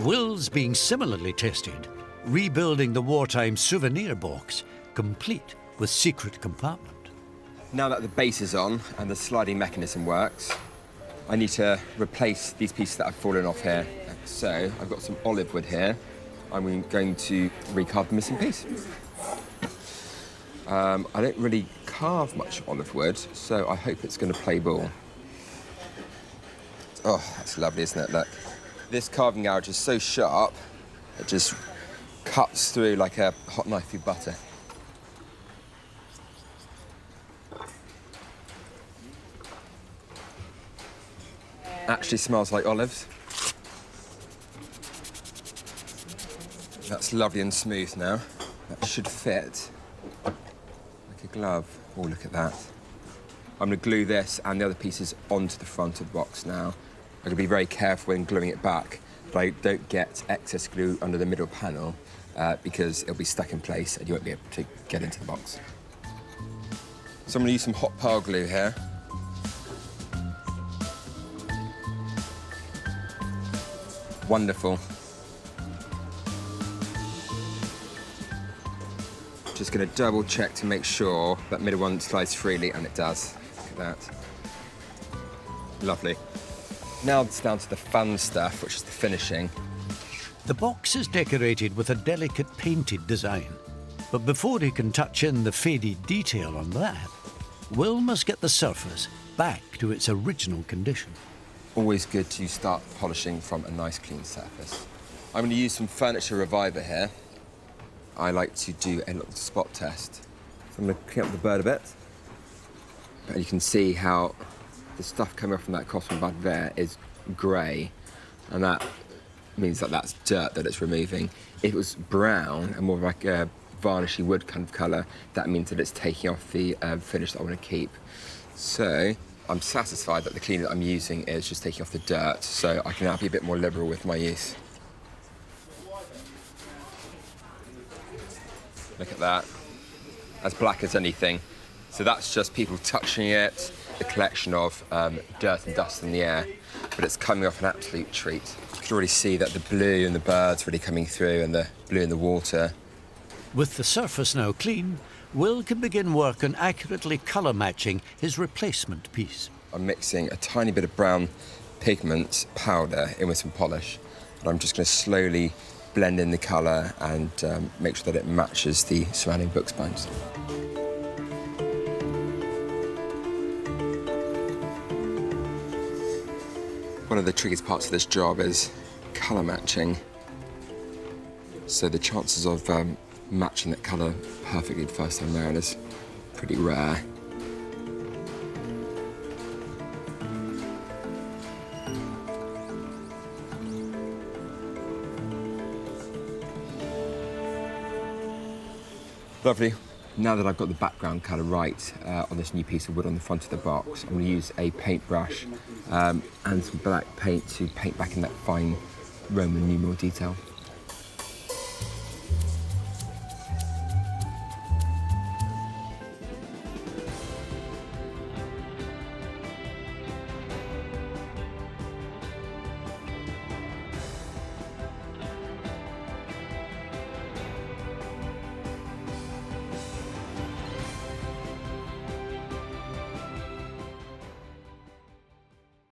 Will's being similarly tested, rebuilding the wartime souvenir box, complete with secret compartment. Now that the base is on and the sliding mechanism works, I need to replace these pieces that have fallen off here. So I've got some olive wood here. I'm going to recarve the missing piece. I don't really carve much olive wood, so I hope it's going to play ball. Oh, that's lovely, isn't it? Look. This carving gouge is so sharp, it just cuts through like a hot knife through butter. Actually smells like olives. That's lovely and smooth now. That should fit like a glove. Oh, look at that. I'm going to glue this and the other pieces onto the front of the box now. I'm going to be very careful when gluing it back that I don't get excess glue under the middle panel because it'll be stuck in place and you won't be able to get into the box. So I'm going to use some hot pearl glue here. Wonderful. Just going to double check to make sure that middle one slides freely, and it does. Look at that. Lovely. Now it's down to the fun stuff, which is the finishing. The box is decorated with a delicate painted design. But before he can touch in the faded detail on that, Will must get the surface back to its original condition. Always good to start polishing from a nice clean surface. I'm going to use some furniture reviver here. I like to do a little spot test. So I'm going to clean up the bird a bit. And you can see how the stuff coming off from that cotton bud there is grey, and that means that that's dirt that it's removing. If it was brown and more like a varnishy wood kind of colour, that means that it's taking off the finish that I want to keep. So I'm satisfied that the cleaner that I'm using is just taking off the dirt, so I can now be a bit more liberal with my use. Look at that, as black as anything. So that's just people touching it, the collection of dirt and dust in the air, but it's coming off an absolute treat. You can already see that the blue and the birds really coming through and the blue in the water. With the surface now clean, Will can begin work on accurately colour matching his replacement piece. I'm mixing a tiny bit of brown pigment powder in with some polish, and I'm just going to slowly blend in the colour and make sure that it matches the surrounding book spines. One of the trickiest parts of this job is colour matching. So the chances of matching that colour perfectly the first time around is pretty rare. Lovely. Now that I've got the background colour right on this new piece of wood on the front of the box, I'm going to use a paintbrush and some black paint to paint back in that fine Roman numeral detail.